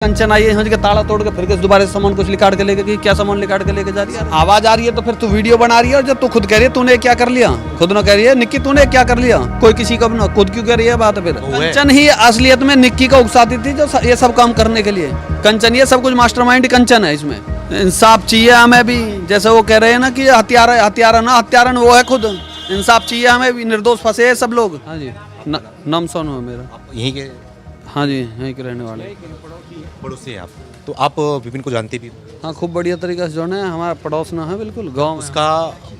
कंचन आई है के ताला तोड़ के फिर के दोबारा सामान कुछ निकाल के लेके गई। क्या सामान निकाल के लेके जा रही है? आवाज आ रही है तो फिर तू वीडियो बना रही है। और जब तू खुद कह रही है तूने क्या कर लिया, खुद ना कह रही है निक्की तूने क्या कर लिया, कोई किसी का ना खुद क्यों कह रही है बात। फिर कंचन ही असलियत में निक्की को उकसाती थी जो ये सब काम करने के लिए। कंचन ये सब कुछ मास्टरमाइंड कंचन है। इसमें इंसाफ चाहिए हमें भी, जैसे वो कह रहे हैं ना कि हत्यारा वो है खुद। इंसाफ चाहिए हमें भी, निर्दोष फंसे हैं सब लोग। हाँ जी, नाम सोनू है मेरा। यहीं के? हाँ जी, यहीं के रहने वाले। पड़ोसी हैं आप? तो आप विपिन को जानते भी हो? हाँ, खूब बढ़िया तरीके से जोड़े हैं, हमारा पड़ोस ना है बिल्कुल गांव। उसका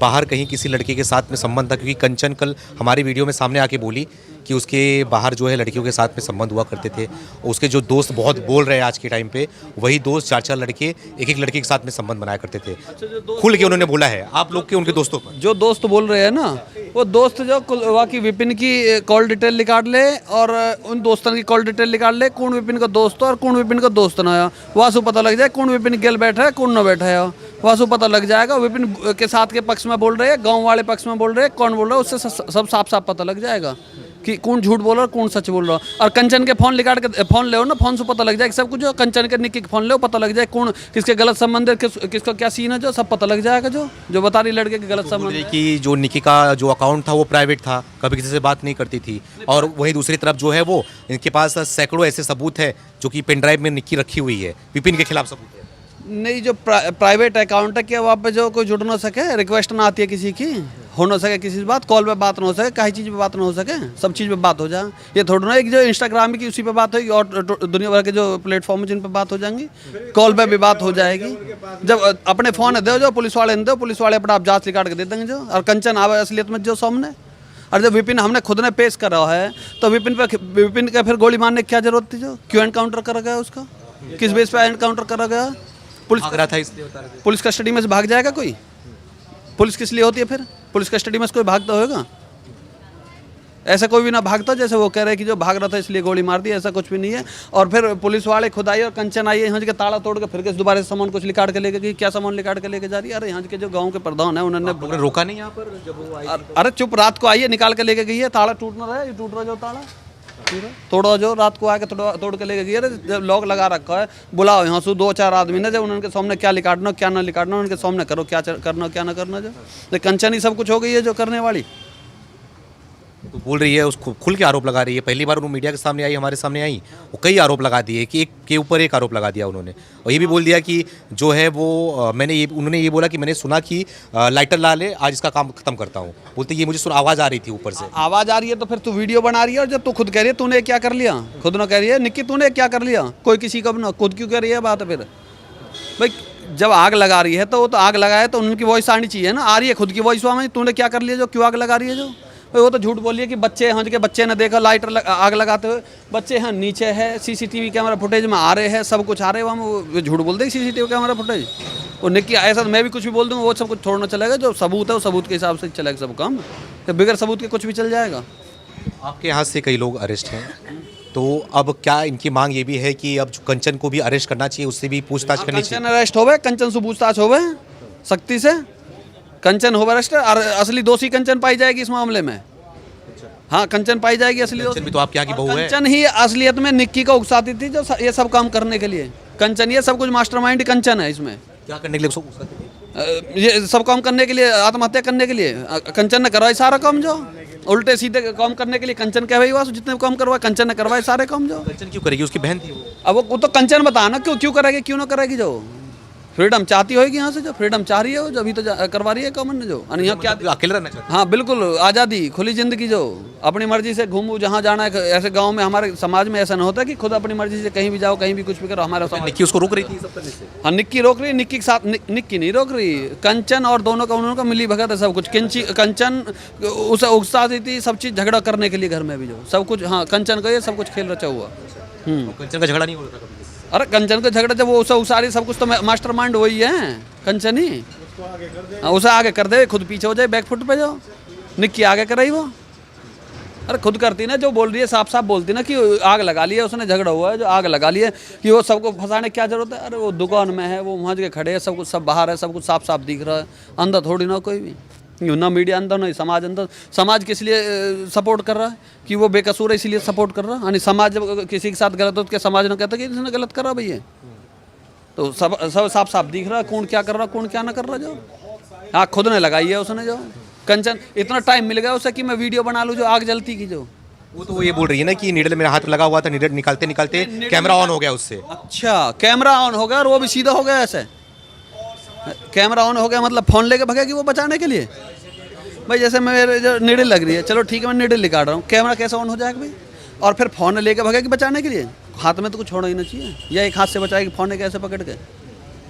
बाहर कहीं किसी लड़के के साथ में संबंध था? क्योंकि कंचन कल हमारी वीडियो में सामने आके बोली कि उसके बाहर जो है लड़कियों के साथ में संबंध हुआ करते थे। उसके जो दोस्त बहुत बोल रहे हैं आज के टाइम पे, वही दोस्त 4-4 लड़के एक लड़के के साथ में संबंध बनाया करते थे। खुल के उन्होंने बोला है आप लोग के उनके दोस्तों पर। जो दोस्त बोल रहे हैं ना, वो दोस्त जो वाकई विपिन की कॉल डिटेल निकाल ले और उन दोस्तों की कॉल डिटेल निकाल ले, कौन विपिन का दोस्त और कौन विपिन का दोस्त ना है। वासु पता लग जाए कौन विपिन गेल बैठा है कौन ना बैठा है। वासु पता लग जाएगा। विपिन के साथ के पक्ष में बोल रहे हैं, गाँव वाले पक्ष में बोल रहे हैं, कौन बोल रहा है उससे सब साफ साफ पता लग जाएगा कि कौन झूठ बोल रहा है कौन सच बोल रहा है। और कंचन के फोन निकाल के फोन ले ना, फोन से पता लग जाएगा सब कुछ। जो कंचन के निक्की के फोन ले पता लग जाए कौन किसके गलत संबंध है, किसका क्या सीन है, जो सब पता लग जाएगा। जो बता रही लड़के के गलत संबंध कि जो निक्की का जो अकाउंट था वो प्राइवेट था, कभी किसी से बात नहीं करती थी। और वही दूसरी तरफ जो है वो इनके पास सैकड़ों ऐसे सबूत है जो कि पेन ड्राइव में निक्की रखी हुई है, विपिन के खिलाफ सबूत है। नहीं, जो प्राइवेट अकाउंट है क्या वहाँ पे जो कोई जुड़ ना सके, रिक्वेस्ट ना आती है किसी की, हो ना सके किसी से बात, कॉल पे बात ना हो सके, कहीं चीज़ पे बात ना हो सके, सब चीज़ पे बात हो जाए। ये थोड़ा ना एक जो इंस्टाग्राम की उसी पे बात होगी और दुनिया भर के जो प्लेटफॉर्म है जिन पे बात हो जाएंगी, कॉल पे भी बात हो जाएगी। जब अपने फ़ोन दो जो पुलिस वाले दो, पुलिस वाले अपना आप जाँच निकाल के दे देंगे जो। और कंचन आवे असलियत में जो सामने। और जब विपिन हमने खुद ने पेश करा है तो विपिन का फिर गोली मारने की क्या जरूरत थी? जो क्यों एनकाउंटर करा गया उसका, किस बेस पे एनकाउंटर करा गया? पुलिस कस्टडी में से भाग जाएगा कोई? पुलिस किस लिए होती है फिर? पुलिस कस्टडी में से कोई भागता होगा? ऐसा कोई भी ना भागता जैसे वो कह रहे हैं कि जो भाग रहा था इसलिए गोली मार दी, ऐसा कुछ भी नहीं है। और फिर पुलिस वाले खुद आई और कंचन आई यहाँ के ताला तोड़ के फिर के दोबारा सामान कुछ निकाल के लेके गई। क्या सामान निकाल के लेके जा रही है? अरे यहाँ के जो गाँव के प्रधान है उन्होंने रोका नहीं यहाँ पर जब वो आई? अरे चुप, रात को आई है निकाल के लेके गई है। ताला टूट ना रहा है, ये टूट रहा जो ताला तोड़ो जो रात को आके तोड़ के लेके गई। जब लॉक लगा रखा है, बुलाओ यहाँ से 2-4 आदमी ने, जब उनके सामने क्या निकालना क्या ना निकालना उनके सामने करो, क्या करना क्या ना करना। जो कंचन ही सब कुछ हो गई है जो करने वाली। तो बोल रही है, उसको खुल के आरोप लगा रही है। पहली बार उन्होंने मीडिया के सामने आई, हमारे सामने आई, वो कई आरोप लगा दिए कि एक के ऊपर एक आरोप लगा दिया उन्होंने। और ये भी बोल दिया कि जो है वो उन्होंने ये बोला कि मैंने सुना कि लाइटर ला ले, आज इसका काम खत्म करता हूँ। बोलते ये मुझे आवाज़ आ रही थी ऊपर से। आवाज़ आ रही है तो फिर तू वीडियो बना रही है। और जब तू खुद कह रही है तूने क्या कर लिया, खुद ना कह रही है निक्की तूने क्या कर लिया, कोई किसी का ना खुद क्यों कह रही है बात। फिर भाई जब आग लगा रही है तो वो तो आग लगाए तो उनकी वॉइस आनी चाहिए ना। आ रही है खुद की वॉइस में, तूने क्या कर लिया जो क्यों आग लगा रही है जो। वो तो झूठ बोलिए कि बच्चे हैं के बच्चे ने देखा लाइटर आग लगाते हुए। बच्चे हैं नीचे है, सीसीटीवी कैमरा फुटेज में आ रहे हैं, सब कुछ आ रहे हैं। वो झूठ बोलते हैं सीसीटीवी कैमरा फुटेज। वो निक्की ऐसा मैं भी कुछ भी बोल दूँगा वो सब कुछ छोड़ना चलेगा। जो सबूत है वो सबूत के हिसाब से चलेगा सब काम, तो बगैर सबूत के कुछ भी चल जाएगा। आपके यहाँ से कई लोग अरेस्ट हैं, तो अब क्या इनकी मांग ये भी है कि अब कंचन को भी अरेस्ट करना चाहिए, उससे भी पूछताछ करनी चाहिए? कंचन अरेस्ट होवे, कंचन से पूछताछ होवे सख्ती से। कंचन हो अरेस्ट और असली दोषी कंचन पाई जाएगी इस मामले में। हाँ, कंचन पाई जाएगी असली दोषी। भी तो आपके यहाँ की बहू है। कंचन ही असलियत में निक्की को उकसाती थी जो ये सब काम करने के लिए। कंचन ये सब कुछ मास्टरमाइंड कंचन है। इसमें क्या करने के लिए उसको उकसाती थी? ये सब काम करने के लिए, आत्महत्या करने के लिए कंचन ने करवाई सारा काम। जो उल्टे सीधे काम करने के लिए कंचन कह भाई वासु जितने काम करवाए कंचन ने करवाए सारे काम। जो कंचन क्यों करेगी, उसकी बहन थी वो। अब वो तो कंचन बता ना क्यों करेगी क्यों ना करेगी। जो फ्रीडम चाहती होगी यहाँ से, जो फ्रीडम चाह रही है वो जब तो करवा रही है कॉमन ने। जो यहाँ क्या अकेले रहना चाहती है? हाँ बिल्कुल, आज़ादी खुली जिंदगी, जो अपनी मर्जी से घूमू जहाँ जाना है। ऐसे गांव में हमारे समाज में ऐसा नहीं होता कि खुद अपनी मर्जी से कहीं भी जाओ कहीं भी कुछ भी करो। हमारा निक्की उसको रोक रही थी सब करने से? हाँ, निक्की रोक रही है। निक्की के साथ निक्की नहीं रोक रही, कंचन और दोनों का उन्होंने मिली भगत है सब कुछ। कंचन उसे उकसा दी थी सब चीज़ झगड़ा करने के लिए घर में भी जो सब कुछ। हाँ, कंचन का ये सब कुछ खेल रचा हुआ। कंचन का झगड़ा नहीं हो रहा था कभी? अरे कंचन का झगड़ा जब वो उसारी सब कुछ तो मास्टरमाइंड वही है कंचन ही। उसे आगे कर दे, खुद पीछे हो जाए बैक फुट पे जाओ। निक्की आगे कराई वो। अरे खुद करती ना, जो बोल रही है साफ साफ बोलती ना कि आग लगा ली है उसने, झगड़ा हुआ है जो आग लगा ली है कि वो सबको फंसाने क्या जरूरत है। अरे वो दुकान में है, वो वहाँ जगह खड़े है, सब कुछ सब बाहर है, सब कुछ साफ साफ दिख रहा है, अंदर थोड़ी ना कोई भी। यूँ ना मीडिया अंदर ना समाज अंदर। समाज किस लिए सपोर्ट कर रहा है कि वो बेकसूर है, इसीलिए सपोर्ट कर रहा है। यानी समाज जब किसी के साथ गलत हो तो क्या समाज ने कहता कि इसने गलत कर रहा भैया? तो सब सब साफ साफ दिख रहा है कौन क्या कर रहा, कौन क्या ना कर रहा। जो आग खुद ने लगाई है उसने, जो कंचन इतना टाइम मिल गया उसे कि मैं वीडियो बना लूँ जो आग जलती की। जो वो तो वो ये बोल रही है ना कि नीडल मेरा हाथ लगा हुआ था, नीडल निकालते निकालते कैमरा ऑन हो गया उससे। अच्छा, कैमरा ऑन हो गया और वो भी सीधा हो गया ऐसे। कैमरा ऑन हो गया मतलब फ़ोन लेके भगेगी वो बचाने के लिए। भाई जैसे मेरे जो नीडल लग रही है, चलो ठीक है मैं नीडल निकाल रहा हूँ, कैमरा कैसे ऑन हो जाएगा भाई? और फिर फ़ोन लेके भगेगी बचाने के लिए। हाथ में तो कुछ होना ही नहीं चाहिए, या एक हाथ से बचाएगी फ़ोन कैसे पकड़ के?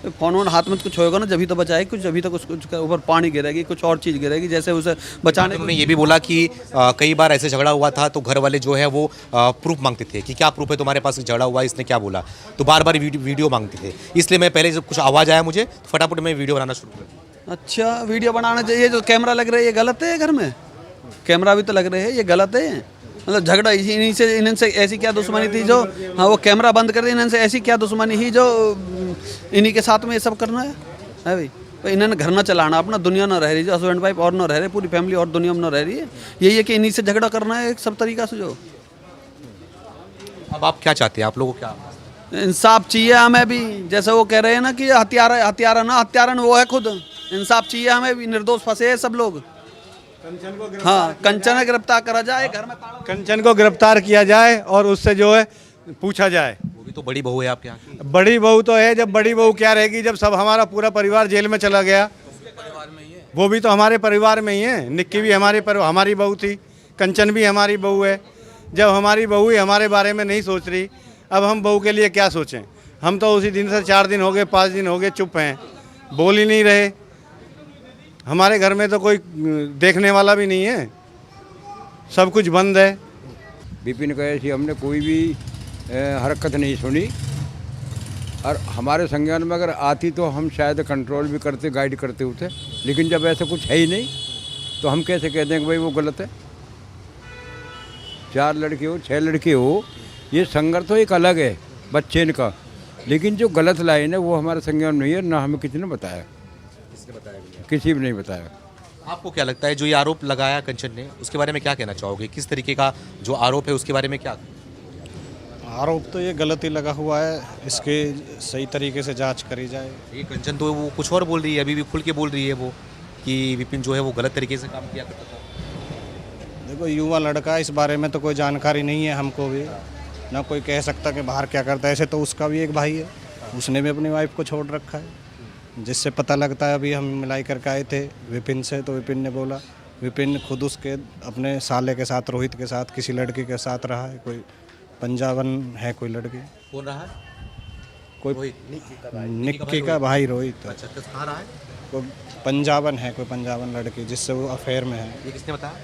तो फ़ोन हाथ में तो कुछ होगा ना, जभी तो बचाएगी कुछ, जभी तो कुछ ऊपर पानी गिरेगी, कुछ और चीज़ गिरेगी जैसे उसे बचाने। उन्होंने ये भी बोला कि कई बार ऐसे झगड़ा हुआ था तो घर वाले जो है वो प्रूफ मांगते थे कि क्या प्रूफ है तुम्हारे पास झगड़ा हुआ है, इसने क्या बोला, तो बार बार वीडियो मांगते थे। इसलिए मैं पहले जब कुछ आवाज़ आया मुझे तो फटाफट मैं वीडियो बनाना शुरू किया। अच्छा, वीडियो बनाना चाहिए। जो कैमरा लग रहा है ये गलत है, घर में कैमरा भी तो लग रहे हैं, ये गलत है। मतलब झगड़ा इनसे ऐसी क्या दुश्मनी थी जो, हाँ वो कैमरा बंद कर दी, इनसे ऐसी क्या दुश्मनी ही जो इन्हीं के साथ में ये सब करना है भाई? तो इन्होंने घर ना चलाना अपना, दुनिया ना रह रही, जो हस्बैंड वाइफ और ना रह रहे, पूरी फैमिली और दुनिया में ना रह रही है। यही है कि इन्हीं से झगड़ा करना है सब तरीका से। जो अब आप क्या चाहते हैं, आप लोगों को क्या? इंसाफ चाहिए हमें भी, जैसे वो कह रहे हैं ना कि हत्यारा वो है खुद। इंसाफ चाहिए हमें भी, निर्दोष फंसे हैं सब लोग। हाँ, कंचन गिरफ्तार करा जाए, घर में कंचन को गिरफ्तार किया जाए और उससे जो है पूछा जाए। वो भी तो बड़ी बहू है आपके यहाँ की। बड़ी बहू तो है, जब बड़ी बहू क्या रहेगी जब सब हमारा पूरा परिवार जेल में चला गया। वो भी तो हमारे परिवार में ही है। निक्की भी हमारी बहू थी, कंचन भी हमारी बहू है। जब हमारी बहू ही हमारे बारे में नहीं सोच रही, अब हम बहू के लिए क्या सोचें? हम तो उसी दिन से 4 दिन हो गए 5 दिन हो गए चुप हैं, बोल ही नहीं रहे। हमारे घर में तो कोई देखने वाला भी नहीं है, सब कुछ बंद है। विपिन को ऐसी हमने कोई भी हरकत नहीं सुनी, और हमारे संज्ञान में अगर आती तो हम शायद कंट्रोल भी करते, गाइड करते उसे। लेकिन जब ऐसा कुछ है ही नहीं तो हम कैसे कह दें कि भाई वो गलत है? 4 लड़के हो 6 लड़के हो, ये संघर्ष तो एक अलग है बच्चे का, लेकिन जो गलत लाइन है वो हमारे संज्ञान में नहीं है, ना हमें किसी ने बताया। किसी भी नहीं बताया। आपको क्या लगता है जो ये आरोप लगाया कंचन ने, उसके बारे में क्या कहना चाहोगे? किस तरीके का जो आरोप है उसके बारे में क्या? आरोप तो ये गलत ही लगा हुआ है, इसके सही तरीके से जांच करी जाए। ये कंचन तो वो कुछ और बोल रही है, अभी भी खुल के बोल रही है वो कि विपिन जो है वो गलत तरीके से काम किया करता था। देखो युवा लड़का, इस बारे में तो कोई जानकारी नहीं है हमको भी, ना कोई कह सकता कि बाहर क्या करता है। ऐसे तो उसका भी एक भाई है, उसने भी अपनी वाइफ को छोड़ रखा है, जिससे पता लगता है। अभी हम मिलाई करके आए थे विपिन से, तो विपिन ने बोला, विपिन खुद उसके अपने साले के साथ, रोहित के साथ किसी लड़की के साथ रहा है, कोई पंजाबन है कोई लड़की। कौन रहा है? कोई निक्की का भाई रोहित। अच्छा, कहाँ रहा है? कोई पंजाबन है, कोई पंजाबन लड़की जिससे वो अफेयर में है। ये किसने बताया?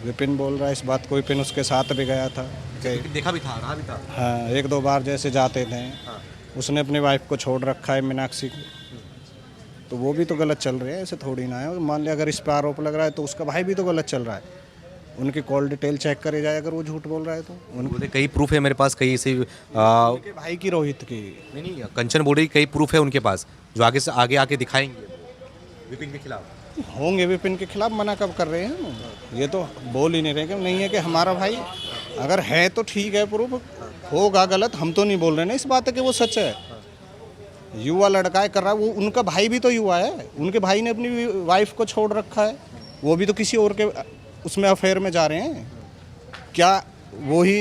विपिन बोल रहा है इस बात को। विपिन उसके साथ भी गया था, देखा भी था, रहा भी था। हाँ 1-2 बार जैसे जाते थे। हाँ। उसने अपनी वाइफ को छोड़ रखा है मीनाक्षी को, तो वो भी तो गलत चल रहे हैं, ऐसे थोड़ी ना है। मान लिया अगर इस पर आरोप लग रहा है तो उसका भाई भी तो गलत चल रहा है। उनकी कॉल डिटेल चेक करे जाए, अगर वो झूठ बोल रहा है तो। बोले कई प्रूफ है मेरे पास, कई ऐसे उनके भाई की, रोहित की। नहीं, कंचन बोल रही कई प्रूफ है उनके पास जो आगे आके दिखाएंगे विपिन के खिलाफ। होंगे विपिन के खिलाफ, मना कब कर रहे हैं? ये तो बोल ही नहीं रहे कि नहीं है कि हमारा भाई। अगर है तो ठीक है, प्रूफ होगा गलत, हम तो नहीं बोल रहे ना इस बात है कि वो सच है। युवा लड़का है कर रहा है, वो उनका भाई भी तो युवा है। उनके भाई ने अपनी वाइफ को छोड़ रखा है, वो भी तो किसी और के उसमें अफेयर में जा रहे हैं। क्या वो ही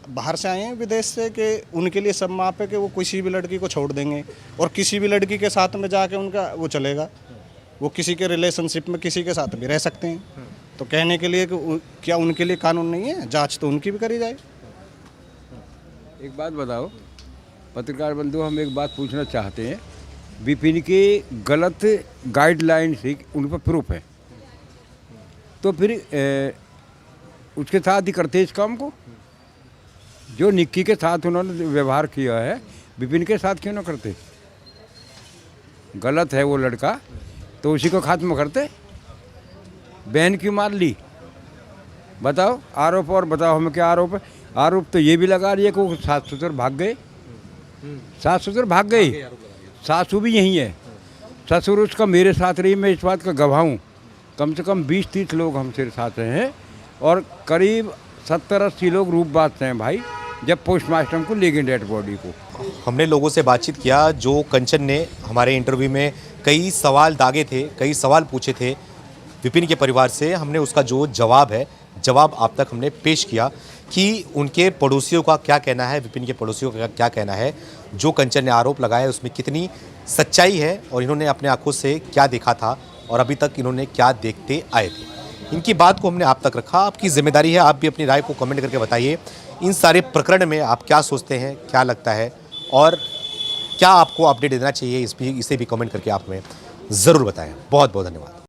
बाहर से आए हैं विदेश से कि उनके लिए सब माप है कि वो किसी भी लड़की को छोड़ देंगे और किसी भी लड़की के साथ में जाके उनका वो चलेगा? वो किसी के रिलेशनशिप में किसी के साथ भी रह सकते हैं। तो कहने के लिए कि क्या उनके लिए कानून नहीं है? जांच तो उनकी भी करी जाए। एक बात बताओ पत्रकार बंधु, हम एक बात पूछना चाहते हैं। विपिन के गलत गाइडलाइन से उन पर प्रूफ है, तो फिर उसके साथ ही करते इस काम को। जो निक्की के साथ उन्होंने व्यवहार किया है, विपिन के साथ क्यों ना करते? गलत है वो लड़का तो उसी को खत्म करते। बहन क्यों मार ली? बताओ आरोप, और बताओ हमें क्या आरोप है? आरोप तो ये भी लगा रही है कि वो सास ससुर भाग गए। सास ससुर भाग गई, सासू भी यहीं है, ससुर उसका मेरे साथ रही, मैं इस बात का गवाह हूँ। कम से कम 20-30 लोग हमसे साथ रहे हैं और करीब 70-80 लोग रूपबाद से हैं भाई, जब पोस्टमास्टम को ले गए डेड बॉडी को। हमने लोगों से बातचीत किया, जो कंचन ने हमारे इंटरव्यू में कई सवाल दागे थे, कई सवाल पूछे थे विपिन के परिवार से, हमने उसका जो जवाब आप तक हमने पेश किया कि उनके पड़ोसियों का क्या कहना है, विपिन के पड़ोसियों का क्या कहना है, जो कंचन ने आरोप लगाया उसमें कितनी सच्चाई है और इन्होंने अपने आंखों से क्या देखा था और अभी तक इन्होंने क्या देखते आए थे। इनकी बात को हमने आप तक रखा। आपकी जिम्मेदारी है, आप भी अपनी राय को कमेंट करके बताइए इन सारे प्रकरण में आप क्या सोचते हैं, क्या लगता है और क्या आपको अपडेट देना चाहिए, इसे भी कमेंट करके आप हमें ज़रूर बताएं। बहुत बहुत धन्यवाद।